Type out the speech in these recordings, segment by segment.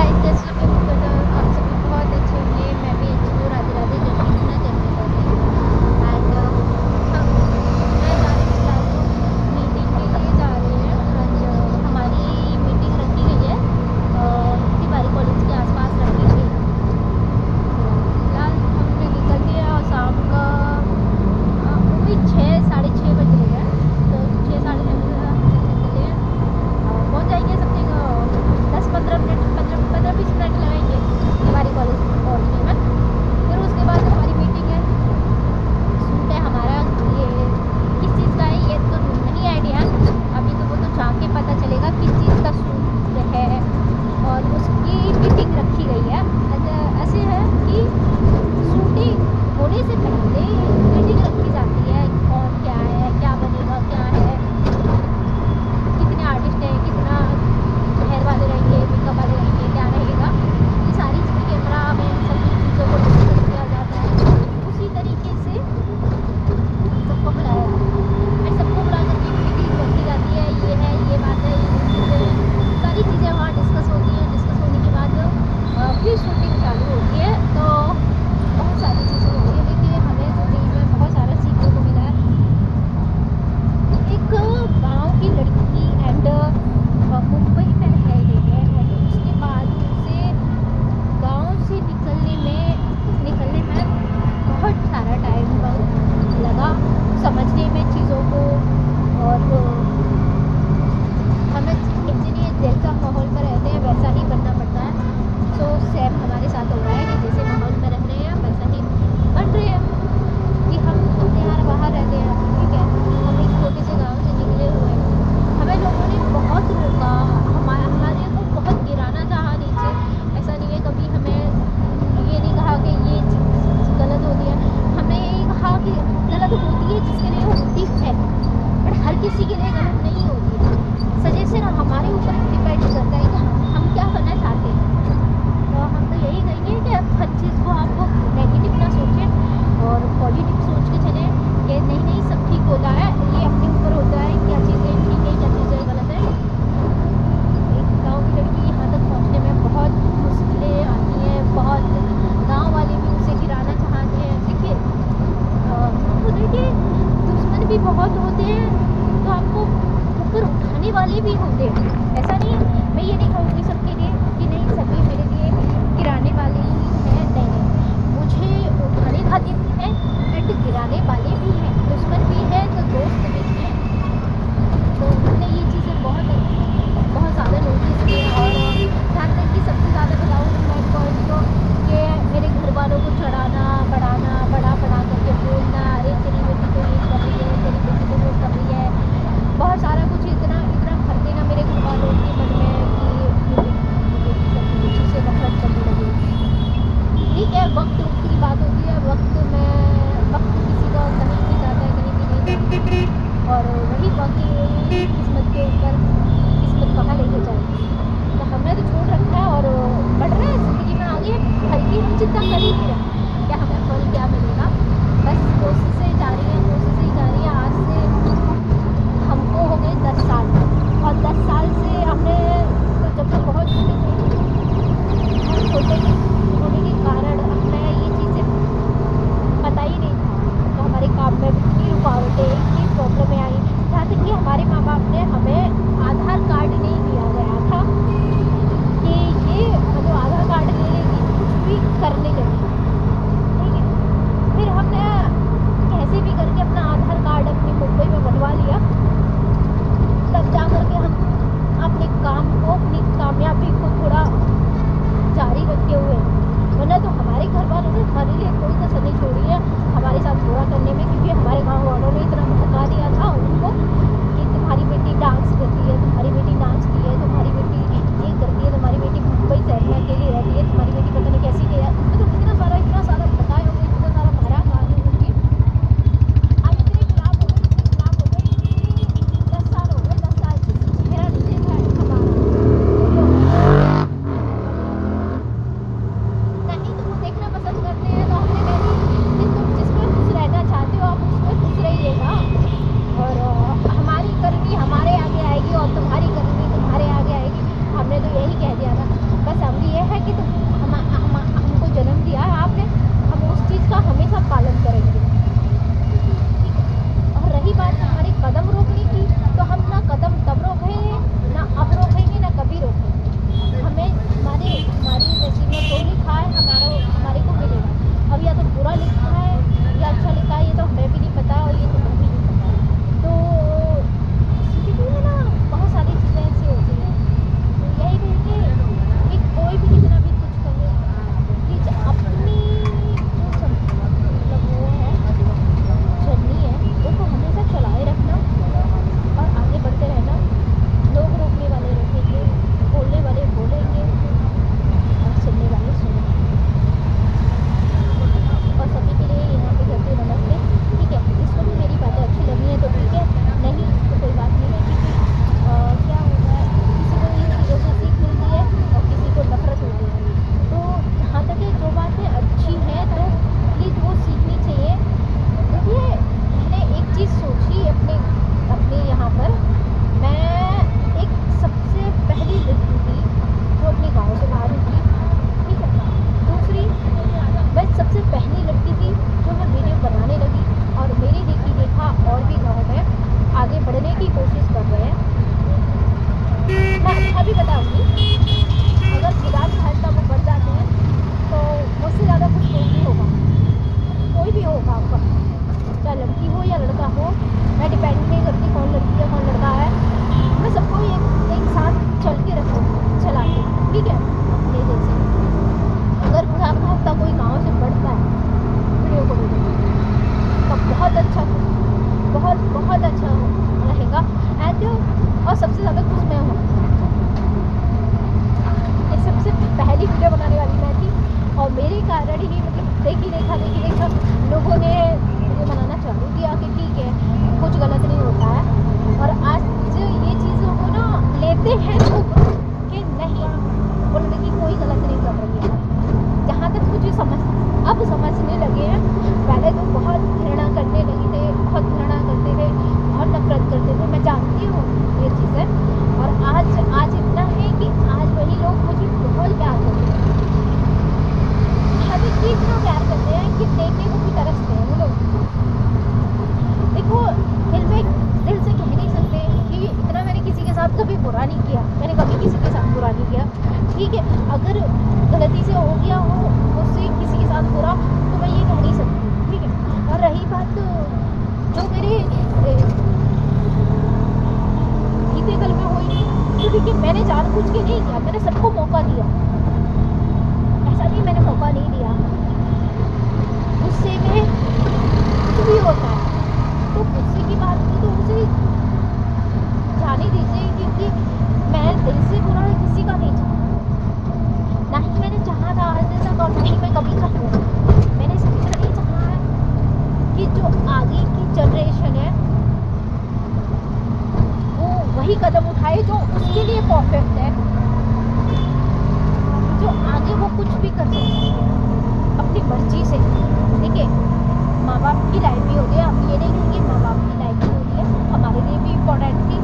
Guys कैसे हो? तो आप सभी बहुत अच्छे होंगे। मैं भी अच्छी हूँ। राधे राधे, जय श्री कृष्ण, जय माता दी। हम मैं जा रही हूँ फिलहाल तो मीटिंग के लिए जा रहे हैं। आज हमारी मीटिंग रखी गई है तिवारी कॉलेज के आसपास रखी गई है। तो फिलहाल हमने निकल दिया और शाम का वही 6 साढ़े 6 बज रहे हैं। तो 6 साढ़े 6 बजे हम निकले हैं। पहुँच जाएंगे समथिंग 10-15 मिनट, 15-20 मिनट लगाएंगे तिवारी कॉलेज पहुँचने में। फिर उसके बाद हमारी मीटिंग है। सूट है हमारा, ये किस चीज़ का है ये तो नहीं आइडिया। अभी तो वो तो जाके पता चलेगा किस चीज़ का सूट है। और उसकी मीटिंग रखी गई है। ऐसे है कि शूटिंग होने से पहले मीटिंग रखी जाती है। कौन क्या है, क्या बनेगा, क्या है, कितने आर्टिस्ट हैं, कितना हेयर वाले रहेंगे, मेकअप वाले रहेंगे, क्या रहेगा, ये सारी चीज़ें कैमरा में सभी चीज़ों को डिस्कस किया जाता है। उसी तरीके से सबको बुलाया जाता है। एंड सबको बुला करके मीटिंग रखी जाती है। ये है, ये बात है, ये चीज़ें हैं, सारी चीज़ें वहाँ डिस्कस होती हैं। डिस्कस होने के बाद फिर शूटिंग चालू होती है। तो बहुत सारी चीज़ें होती है। देखिए हमें ज़िंदगी में बहुत सारा सीखने को मिला है। एक गांव की लड़की एंड मुंबई में रह रही है। एंड उसके बाद उसे गांव से निकलने में बहुत सारा टाइम लगा समझने में चीज़ों को। और हमें इंजीनियर जैसा माहौल में रहते हैं वैसा ही बनना पड़ता है। सो सेम हमारे साथ हो रहा है कि जैसे माहौल में रह रहे हैं वैसा ही बन रहे हैं कि हम अपने यहाँ बाहर रहते हैं। ठीक है, हम एक छोटे से गांव से निकले हुए हैं। हमें लोगों ने बहुत रोका, हमारे को बहुत गिराना चाहा नीचे। ऐसा नहीं है कभी हमें ये नहीं कहा कि ये चीज़ गलत होती है। हमने यही कहा कि गलत होती है जिसके लिए होती है, बट हर किसी के लिए गलत नहीं होती है। सजेशन हमारे ऊपर डिपेंड करता है कि हम क्या करना चाहते हैं। तो हम तो यही कहेंगे कि हर चीज़ को आप नेगेटिव ना सोचें और पॉजिटिव सोच के चलें कि नहीं नहीं सब ठीक होता है। ये अपने ऊपर होता है क्या चीज़ें ठीक है, क्या चीज़ें गलत है। एक गाँव की लड़की यहाँ तक पहुँचने में बहुत मुश्किलें आती हैं। बहुत गाँव वाले भी उसे गिराना चाहते हैं। देखिए दुश्मन भी बहुत होते हैं तो आपको ऊपर उठाने वाले भी होते हैं। ऐसा नहीं है, मैं ये नहीं कहूँगी सबके लिए कि नहीं सभी मेरे लिए गिराने वाले ही हैं। नहीं, मुझे उठाने वाले भी हैं एंड गिराने वाले भी हैं। दुश्मन भी है तो दोस्त भी हैं। तो हमने ये चीज़ें बहुत ज़्यादा नोटिस की हैं। और जहाँ तक कि सबसे ज़्यादा बताऊँ मैं पॉइंट तो कि मेरे घर वालों को चढ़ाना बढ़ाना बड़ा करके बोलना, अरे तेरी बेटी तो ये कर रही है, तेरी बेटी तो वो कर रही है, बहुत सारा कुछ इतना भर देना मेरे घर वालों के मन में कि ये बेटी से नफरत करने लगी। ठीक है, वक्त की बात होती है। वक्त किसी का कहीं भी जाता है, कहीं भी नहीं जाता। और वही वक्त किस्मत के ऊपर, किस्मत कहाँ लेके जाएगी। तो हमने तो छोड़ रखा है और बढ़ रहे हैं ज़िंदगी में आगे। हल्की हम चिंता कर ही नहीं रहे क्या हमें फल क्या मिलेगा। बस कोशिशें जारी हैं, कोशिशें जारी हैं। आज से हमको हो गए 10 साल और 10 साल से हमने तो जब तक बहुत छोटे थे, हम छोटे होने के कारण हमें ये चीज़ें पता ही नहीं था। तो हमारे काम में इतनी रुकावटें, इतनी प्रॉब्लमें आई। यहाँ तक कि हमारे माँ बाप ने हमें आधार कार्ड नहीं दिया गया था कि ये मतलब आधार कार्ड ले लेगी कुछ भी करने लगी। ठीक है, फिर हमने कैसे भी करके अपना आधार कार्ड अपनी मुंबई में बनवा लिया। तब जा करके हम अपने काम को, अपनी कामयाबी को थोड़ा जारी रखे हुए। वरना तो हमारे घर वालों ने हमारे लिए कोई कसर नहीं छोड़ी है हमारे साथ बुरा करने में। क्योंकि हमारे गाँव वालों ने इतना भड़का दिया था उनको कि तुम्हारी बेटी डांस करती है, तुम्हारी बेटी नाचती है, तुम्हारी बेटी ये करती है, तुम्हारी बेटी मुंबई शहर में अकेली रहती है, तुम्हारी बेटी पता नहीं कैसी है। तो इतना सारा भड़काए होंगे, इतना सारा भरा मारे होंगे। अब इतने खिलाफ हो गए कि 10 साल हो गए, 10 साल से चेहरा नहीं देखा है हमारा। नहीं तो वो देखना पसंद करते हैं। तो हमने कह दी कि तुम जिसमें खुश रहना चाहते हो आप उसमें खुश रहिएगा। और हमारी करनी हमारे आगे आएगी और तुम्हारी करनी तुम्हारे आगे आएगी। हमने तो यही कह दिया था। बस अब ये है कि तुम हमको जन्म दिया है आपने, हम उस चीज़ का हमेशा पालन करेंगे, ठीक है। और रही बात हमारे कदम रोकने की, तो हम ना कदम तब रोकेंगे, ना अब रोकेंगे, ना कभी रोकेंगे। हमें हमारी नसीब में जो लिखा है हमारे को मिलेगा। अब या तो बुरा लिखा है या अच्छा लिखा है, ये तो हमें भी नहीं पता और ये तुम्हें भी नहीं पता। तो ज़िंदगी में ना बहुत सारी चीज़ें ऐसी होती हैं, तो यही कहेंगे कि कोई भी कितना भी कुछ कहे, कि अपनी जो मतलब वो है जर्नी है उसको हमेशा चलाए रखना और आगे बढ़ते रहना। लोग रोकने वाले रोकेंगे, बोलने वाले बोलेंगे और सुनने वाले सुनेंगे। और सभी के लिए यहाँ पे कहते हैं नमस्ते, ठीक है। जिसको भी मेरी बातें अच्छी लगी हैं तो ठीक है, नहीं तो कोई बात नहीं है, क्योंकि क्या होता है किसी को इन चीज़ों से सीख मिलती है और किसी को नफरत होती है। तो जहाँ तक है जो बातें अच्छी हैं तो प्लीज़ वो सीखनी चाहिए। देखिए मैंने एक चीज़ सोची अपने यहाँ पर, मैं एक सबसे पहली लड़की थी जो अपने गाँव से बाहर निकली, ठीक है। दूसरी, मैं सबसे पहली लड़की थी जो मैं वीडियो बनाने लगी और मेरी देखा और भी गाँव में आगे बढ़ने की कोशिश कर रहे हैं। मैं अच्छा भी बताऊँगी, अगर खुदा की खास्ता वो बढ़ जाते हैं तो मुझसे ज़्यादा कुछ नहीं होगा, कोई भी होगा आपका, चाहे लड़की हो या लड़का हो। मैं डिपेंड नहीं करती कौन लड़की है कौन लड़का है, मैं सबको एक साथ चल के रखूँ, चला के, ठीक है। अपने जैसे अगर खुदा का हफ्ता कोई गाँव से बढ़ता है वीडियो को तो बहुत अच्छा, बहुत अच्छा रहेगा। एंड और सबसे ज़्यादा खुश मैं हूँ, सबसे पहली वीडियो बनाने वाली मैं थी और मेरे कारण ही मतलब देखा लोगों ने वीडियो बनाना चालू किया कि ठीक है कुछ गलत नहीं होता है। और आज ये चीज़ों को ना लेते हैं लोग कि नहीं वो लड़की कोई गलत नहीं कर रही है। जहाँ तक मुझे अब समझने लगे हैं, पहले तो बहुत घृणा करने लगे थे, बहुत घृणा करते थे, बहुत नफरत करते थे, मैं जानती हूँ ये चीज़ें। और आज इतना है कि आज वही लोग मुझे बहुत प्यार करते हैं, हद तक इतना प्यार करते हैं कि देखने को भी तरसते हैं वो लोग। देखो दिल से कह नहीं सकते कि इतना मैंने किसी के साथ कभी बुरा नहीं किया, मैंने कभी किसी के साथ बुरा नहीं किया, ठीक है। अगर गलती से हो गया हो मुझसे किसी के साथ बुरा तो मैं ये कह नहीं सकती, ठीक है। और रही बात जो मेरे बीते कल में हुई, तो देखिए मैंने जानबूझ के नहीं किया, मैंने सबको मौका दिया, ऐसा नहीं मैंने मौका नहीं दिया। गुस्से में कुछ भी होता है तो गुस्से की बात तो उसे जाने दीजिए, क्योंकि मैं दिल से बुरा किसी का नहीं चाहता, ना ही मैंने चाहा था आज तक और नहीं मैं कभी चाहूँगा। मैंने सिर्फ इतना नहीं चाहा है कि जो आगे की जनरेशन है वो वही कदम उठाए जो उसके लिए परफेक्ट है, जो आगे वो कुछ भी कर सकते हैं अपनी मर्जी से, ठीक है। माँ बाप की लाइफ भी होती है, हम ये नहीं कहेंगे माँ बाप की लाइफ भी होती है, हमारे लिए भी इम्पोर्टेंट थी,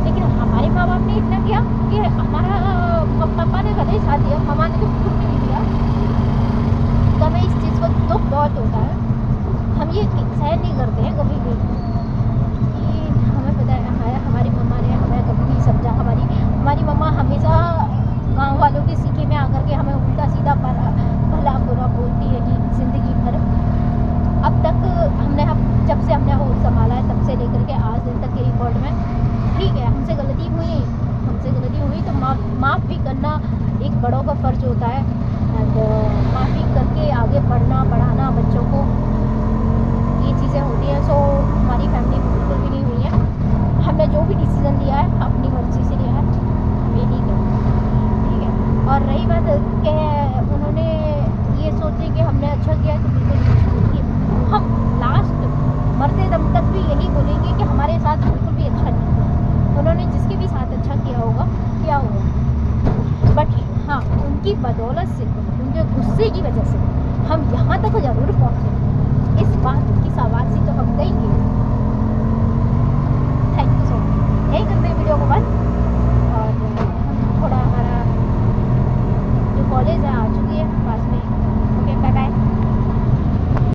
लेकिन हमारे माँ बाप ने इतना किया कि हमारा पापा ने भले ही साथ दिया, मामा ने तो बिल्कुल नहीं दिया। तो हमें इस चीज़ को दुख बहुत होता है, हम ये सहन नहीं करते हैं कभी भी कि हमें पता है हमारी मम्मा ने हमें कभी नहीं समझा। हमारी मम्मा हमेशा गाँव वालों के सीखे में आकर के हमें उल्टा सीधा भला बुरा बोलती है कि ज़िंदगी भर। अब तक जब से हमने होश संभाला है तब से लेकर के आज दिन तक के रिकॉर्ड में, ठीक है, हमसे गलती हुई तो माफ़ भी करना एक बड़ों का फ़र्ज होता है। एंड माफ़ी करके आगे बढ़ाना बच्चों को, ये चीज़ें होती हैं। सो हमारी फैमिली में बिल्कुल भी नहीं हुई है, हमने जो भी डिसीज़न लिया है अपनी मर्ज़ी से लिया है, हम ये नहीं करते, ठीक है। और रही बात कि उन्होंने ये सोचे कि हमने अच्छा किया तो बिल्कुल हम लास्ट मरते दम तक भी यही बोलेंगे कि हमारे साथ बिल्कुल भी अच्छा नहीं किया। उन्होंने जिसके भी साथ अच्छा किया होगा, बट हाँ उनकी बदौलत से, उनके गुस्से की वजह से हम यहाँ तक ज़रूर पहुँचे, इस बात की शाबाशी तो हम देंगे। Thank you so much. यही करते हैं वीडियो को बंद, और थोड़ा हमारा कॉलेज आ चुकी है।